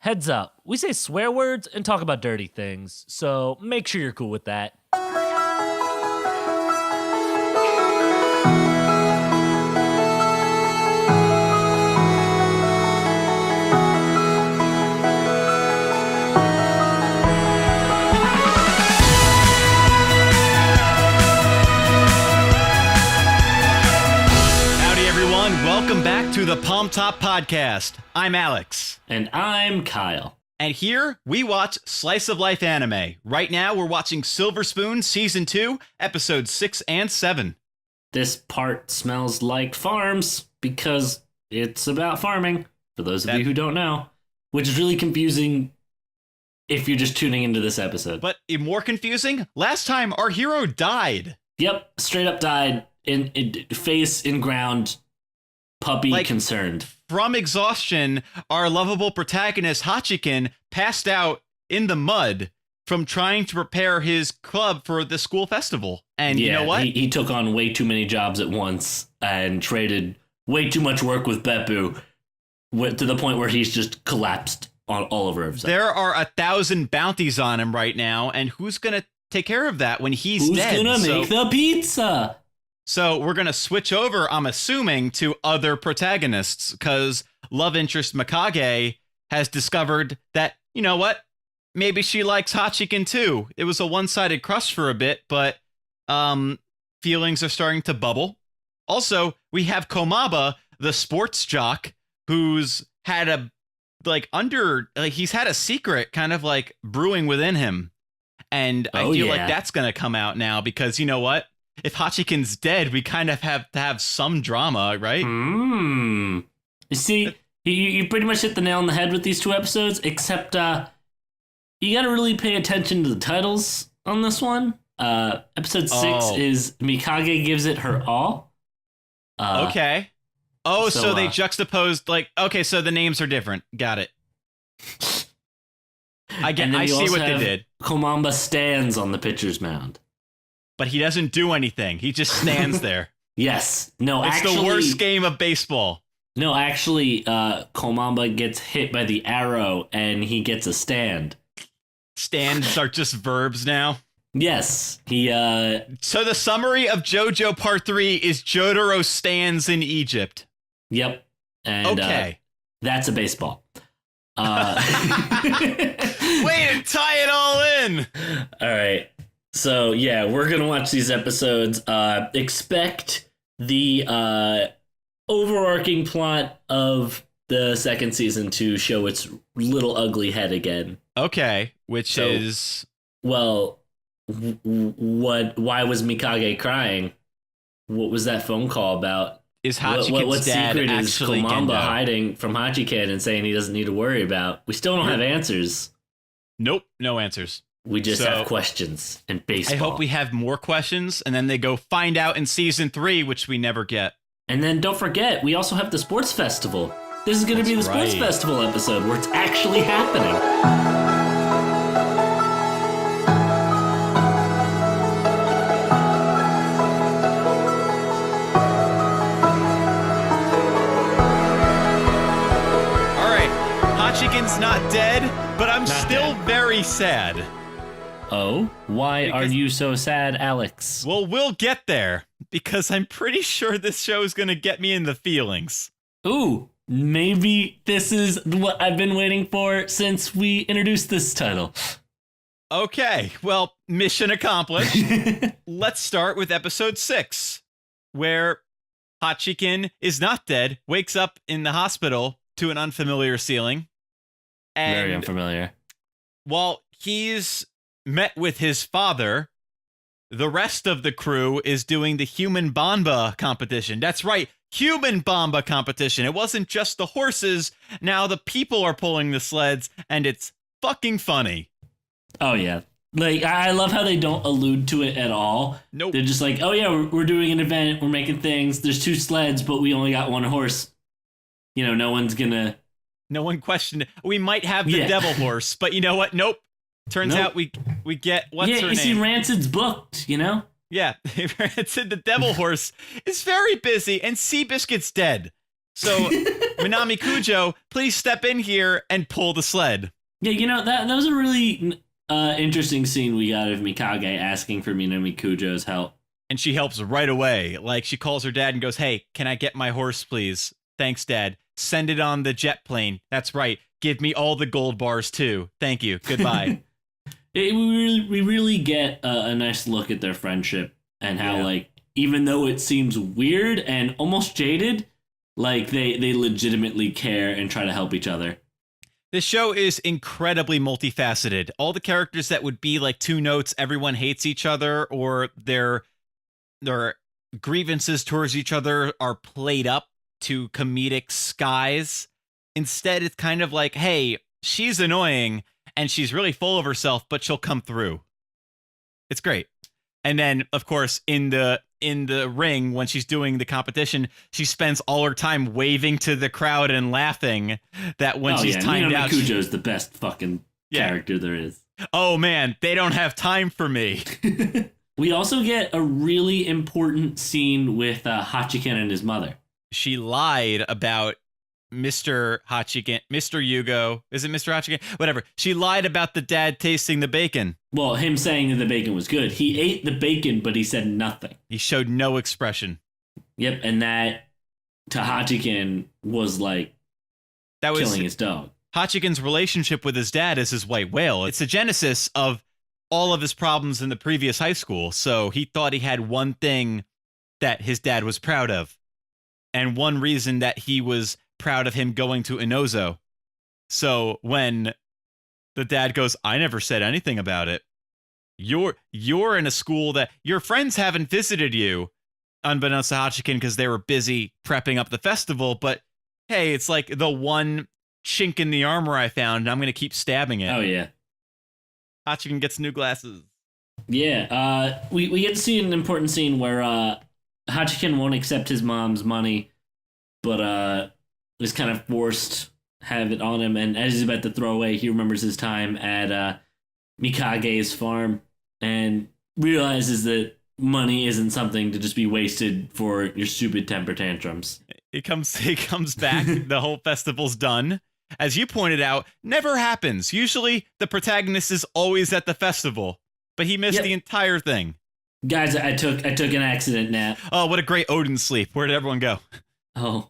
Heads up, we say swear words and talk about dirty things, so make sure you're cool with that. Welcome back to the Palmtop podcast. I'm Alex. And I'm Kyle. And here we watch slice of life anime. Right now we're watching Silver Spoon Season 2, Episodes 6 and 7. This part smells like farms because it's about farming, for those of you who don't know, which is really confusing if you're just tuning into this episode. But more confusing, last time our hero died. Yep, straight up died, in face in ground, puppy concerned. From exhaustion, our lovable protagonist Hachiken passed out in the mud from trying to prepare his club for the school festival. And you know what? He took on way too many jobs at once and traded way too much work with Beppu to the point where he's just collapsed all over himself. There are 1,000 bounties on him right now, and who's going to take care of that when he's dead? Who's going to make the pizza? So we're going to switch over, I'm assuming, to other protagonists, because love interest Mikage has discovered that, you know what, maybe she likes Hachiken too. It was a one-sided crush for a bit, but feelings are starting to bubble. Also, we have Komaba, the sports jock, who's had he's had a secret kind of like brewing within him. And I feel like that's going to come out now because, you know what? If Hachiken's dead, we kind of have to have some drama, right? You see, you pretty much hit the nail on the head with these two episodes, except you got to really pay attention to the titles on this one. Episode 6 is Mikage Gives It Her All. Okay. So they juxtaposed, so the names are different. Got it. I see what they did. Komaba stands on the pitcher's mound. But he doesn't do anything. He just stands there. Yes. No, it's the worst game of baseball. No, actually, Komaba gets hit by the arrow and he gets a stand. Stands are just verbs now? Yes. So the summary of JoJo Part 3 is Jotaro stands in Egypt. Yep. And okay. That's a baseball. Way to tie it all in. All right. So, yeah, we're going to watch these episodes. Expect the overarching plot of the second season to show its little ugly head again. Okay, which is... Well, why was Mikage crying? What was that phone call about? Is Hachiken's what dad secret actually is Komaba Gendo? hiding from Hachiken and saying he doesn't need to worry about? We still don't have answers. Nope, no answers. We just have questions and baseball. I hope we have more questions, and then they go find out in Season 3, which we never get. And then don't forget, we also have the Sports Festival. This is going to be the Sports Festival episode where it's actually happening. All right, Hachiken's not dead, but I'm still very sad. Oh? Why are you so sad, Alex? Well, we'll get there, because I'm pretty sure this show is going to get me in the feelings. Ooh, maybe this is what I've been waiting for since we introduced this title. Okay, well, mission accomplished. Let's start with episode 6, where Hachiken is not dead, wakes up in the hospital to an unfamiliar ceiling. And very unfamiliar. While he's met with his father, the rest of the crew is doing the human Bamba competition. That's right, human Bamba competition. It wasn't just the horses. Now the people are pulling the sleds, and it's fucking funny. Oh, yeah. Like, I love how they don't allude to it at all. Nope. They're just like, oh, yeah, we're doing an event. We're making things. There's 2 sleds, but we only got 1 horse. You know, no one questioned it. We might have the devil horse, but you know what? Nope. Turns out we get what's her name? You see, Rancid's booked, you know? Yeah, Rancid the devil horse is very busy, and Seabiscuit's dead. So, Minami Kujo, please step in here and pull the sled. Yeah, that was a really interesting scene we got of Mikage asking for Minami Kujo's help. And she helps right away. Like, she calls her dad and goes, hey, can I get my horse, please? Thanks, Dad. Send it on the jet plane. That's right. Give me all the gold bars, too. Thank you. Goodbye. We really get a nice look at their friendship and how, like, even though it seems weird and almost jaded, like, they legitimately care and try to help each other. This show is incredibly multifaceted. All the characters that would be like two notes, everyone hates each other, or their grievances towards each other are played up to comedic skies. Instead, it's kind of like, hey, she's annoying and she's really full of herself, but she'll come through. It's great. And then, of course, in the ring, when she's doing the competition, she spends all her time waving to the crowd and laughing. That when she's timed out, Kujo's the best fucking character there is. Oh man, they don't have time for me. We also get a really important scene with Hachiken and his mother. She lied about Mr. Hachiken, Mr. Yugo. Is it Mr. Hachiken? Whatever. She lied about the dad tasting the bacon. Well, him saying that the bacon was good. He ate the bacon, but he said nothing. He showed no expression. Yep, and that to Hachiken was like killing his dog. Hachiken's relationship with his dad is his white whale. It's the genesis of all of his problems in the previous high school. So he thought he had one thing that his dad was proud of. And one reason that he was proud of him going to Inozo. So when the dad goes, I never said anything about it. You're in a school that your friends haven't visited you, unbeknownst to Hachiken, because they were busy prepping up the festival. But hey, it's like the one chink in the armor I found, and I'm going to keep stabbing it. Oh, yeah. Hachiken gets new glasses. Yeah, we get to see an important scene where Hachiken won't accept his mom's money, but is kind of forced have it on him. And as he's about to throw away, he remembers his time at Mikage's farm and realizes that money isn't something to just be wasted for your stupid temper tantrums. He comes back. The whole festival's done. As you pointed out, never happens. Usually the protagonist is always at the festival, but he missed the entire thing. Guys, I took an accident nap. Oh, what a great Odin sleep. Where did everyone go? Oh,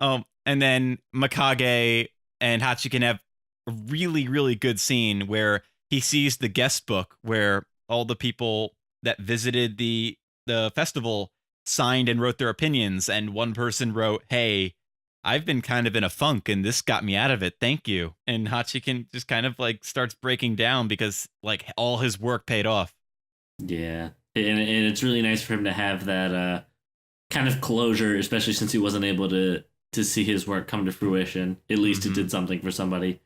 and then Mikage and Hachiken have a really, really good scene where he sees the guest book where all the people that visited the festival signed and wrote their opinions. And one person wrote, hey, I've been kind of in a funk and this got me out of it. Thank you. And Hachiken just kind of like starts breaking down because like all his work paid off. Yeah. And it's really nice for him to have that kind of closure, especially since he wasn't able to see his work come to fruition. At least it did something for somebody.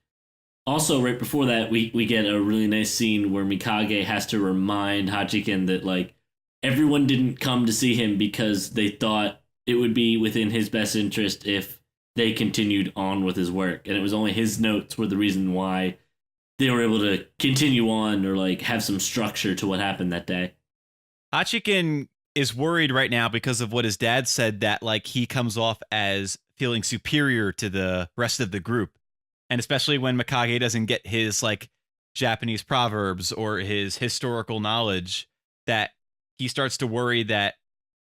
Also, right before that, we get a really nice scene where Mikage has to remind Hachiken that like everyone didn't come to see him because they thought it would be within his best interest if they continued on with his work. And it was only his notes were the reason why they were able to continue on or like have some structure to what happened that day. Hachiken is worried right now because of what his dad said, that like he comes off as feeling superior to the rest of the group. And especially when Mikage doesn't get his like Japanese proverbs or his historical knowledge, that he starts to worry that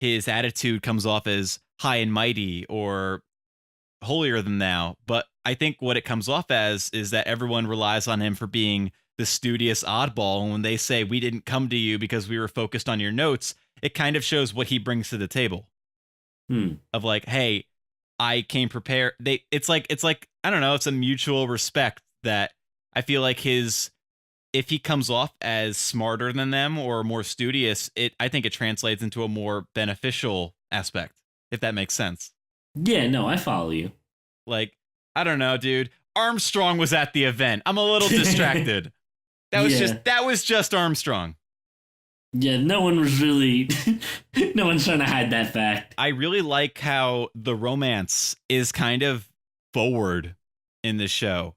his attitude comes off as high and mighty or holier than thou. But I think what it comes off as is that everyone relies on him for being the studious oddball. And when they say we didn't come to you because we were focused on your notes, it kind of shows what he brings to the table. Of like, hey, I came prepared. It's like I don't know, it's a mutual respect that I feel like if he comes off as smarter than them or more studious, I think it translates into a more beneficial aspect, if that makes sense. Yeah, no, I follow you. Like, I don't know, dude. Armstrong was at the event. I'm a little distracted. That was just Armstrong. Yeah, no one was really no one's trying to hide that fact. I really like how the romance is kind of forward in this show.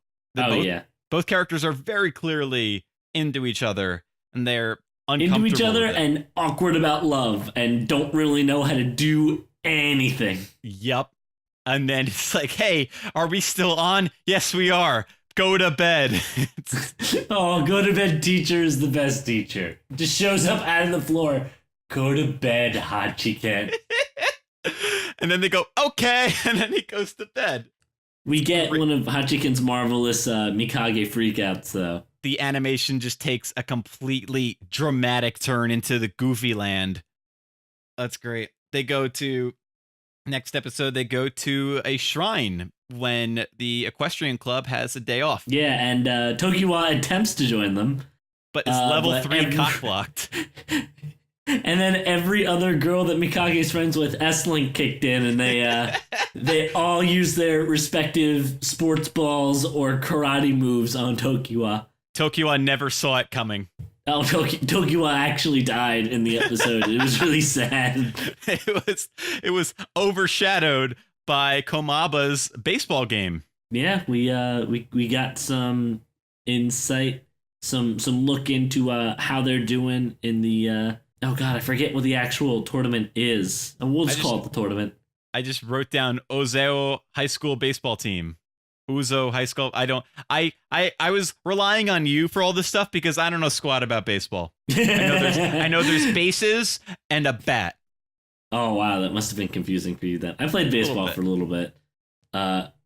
Both characters are very clearly into each other and they're uncomfortable into each other and awkward about love and don't really know how to do anything. Yep. And then it's like, hey, are we still on? Yes, we are. Go to bed. Oh, go to bed teacher is the best teacher. Just shows up out of the floor. Go to bed, Hachiken. And then they go, okay. And then he goes to bed. We get one of Hachiken's marvelous Mikage freakouts, though. The animation just takes a completely dramatic turn into the Goofy land. That's great. Next episode, they go to a shrine when the equestrian club has a day off. Yeah, and Tokiwa attempts to join them. But it's level 3 cock blocked. And then every other girl that Mikage's friends with, S-Link kicked in, and they all use their respective sports balls or karate moves on Tokiwa. Tokiwa never saw it coming. Oh, Tokiwa actually died in the episode. It was really sad. It was overshadowed by Komaba's baseball game. Yeah, we got some insight, some look into how they're doing in the oh god, I forget what the actual tournament is. We'll just call it the tournament. I just wrote down Ozeo High School baseball team. Uzo High School. I was relying on you for all this stuff because I don't know squat about baseball. I know there's bases and a bat. Oh wow, that must have been confusing for you then. I played baseball for a little bit.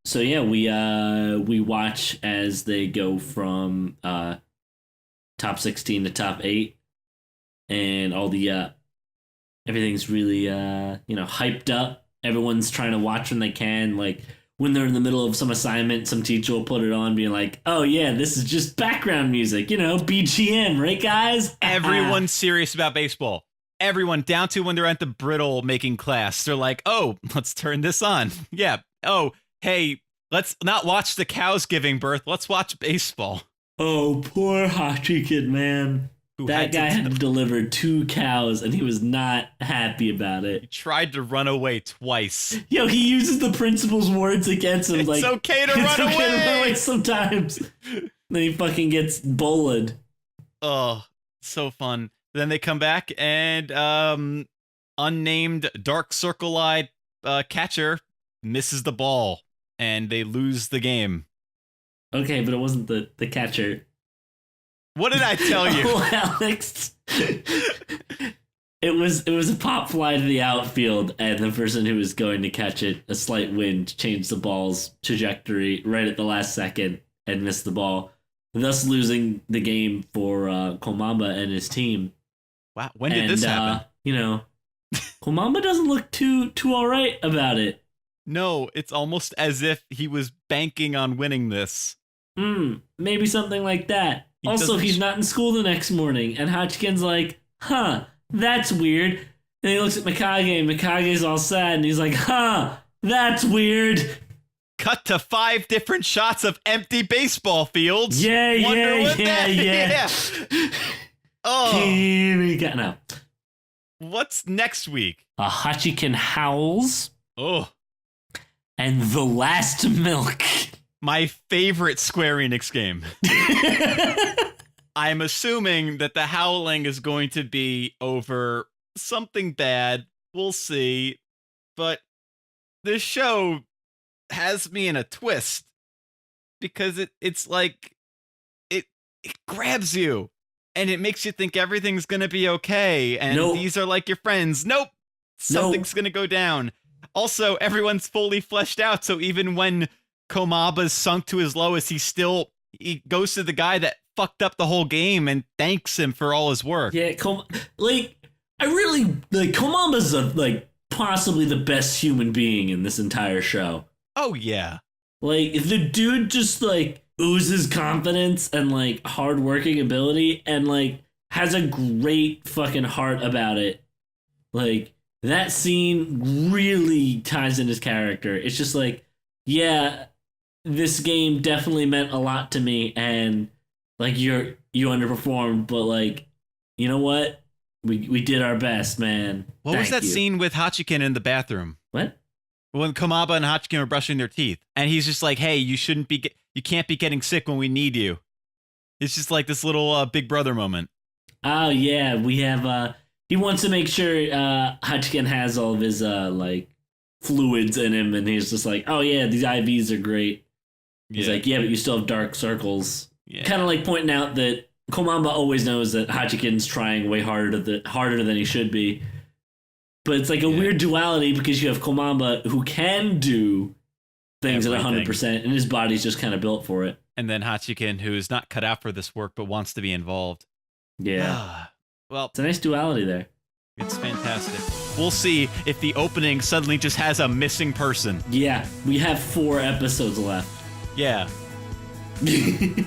So yeah, we watch as they go from top 16 to top 8, and all the everything's really hyped up. Everyone's trying to watch when they can, like. When they're in the middle of some assignment, some teacher will put it on, being like, oh, yeah, this is just background music, BGM, right, guys? Everyone's serious about baseball. Everyone, down to when they're at the brittle making class. They're like, oh, let's turn this on. Yeah. Oh, hey, let's not watch the cows giving birth. Let's watch baseball. Oh, poor Hachiken, man. That guy had to deliver 2 cows, and he was not happy about it. He tried to run away twice. Yo, he uses the principal's words against him. It's okay to run away sometimes. Then he fucking gets bullied. Oh, so fun. Then they come back, and unnamed dark circle-eyed catcher misses the ball, and they lose the game. Okay, but it wasn't the catcher. What did I tell you? Oh, Alex. It was a pop fly to the outfield, and the person who was going to catch it, a slight wind, changed the ball's trajectory right at the last second and missed the ball, thus losing the game for Komaba and his team. Wow, when did this happen? Komaba doesn't look too all right about it. No, it's almost as if he was banking on winning this. Maybe something like that. He's not in school the next morning, and Hachiken's like, huh, that's weird. And he looks at Mikage, and Mikage's all sad, and he's like, huh, that's weird. Cut to 5 different shots of empty baseball fields. Yeah. Oh. Here we go. Now, what's next week? Hachiken howls. Oh. And the last milk. My favorite Square Enix game. I'm assuming that the howling is going to be over something bad. We'll see. But this show has me in a twist because it's like it grabs you and it makes you think everything's going to be okay. And these are like your friends. Nope. Something's going to go down. Also, everyone's fully fleshed out. So even when Komaba's sunk to his lowest, he goes to the guy that fucked up the whole game and thanks him for all his work. Yeah, Komaba's possibly the best human being in this entire show. Oh yeah. The dude just oozes confidence and hard-working ability and has a great fucking heart about it. That scene really ties in his character. It's just yeah, this game definitely meant a lot to me, and you underperformed, but you know what? We did our best, man. What was that scene with Hachiken in the bathroom? What? When Komaba and Hachiken were brushing their teeth, and he's just like, "Hey, you can't be getting sick when we need you." It's just this little Big Brother moment. Oh yeah, we have. He wants to make sure Hachiken has all of his fluids in him, and he's just like, oh yeah, these IVs are great. He's like, yeah, but you still have dark circles. Yeah. Kind of like pointing out that Komaba always knows that Hachiken's trying way harder than he should be. But it's like a weird duality because you have Komaba who can do things at 100%, and his body's just kind of built for it. And then Hachiken, who's not cut out for this work but wants to be involved. Yeah. Well, it's a nice duality there. It's fantastic. We'll see if the opening suddenly just has a missing person. Yeah, we have 4 episodes left. Yeah. You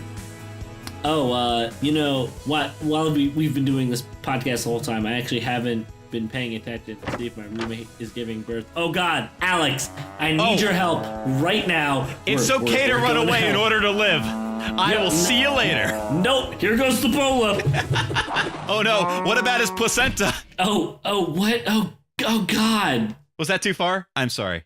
know what? While we've been doing this podcast the whole time, I actually haven't been paying attention to see if my roommate is giving birth. Oh God, Alex, I need your help right now. It's okay to run away in order to live. I will see you later. Nope, here goes the polo. Oh no, what about his placenta? Oh, what? Oh God. Was that too far? I'm sorry.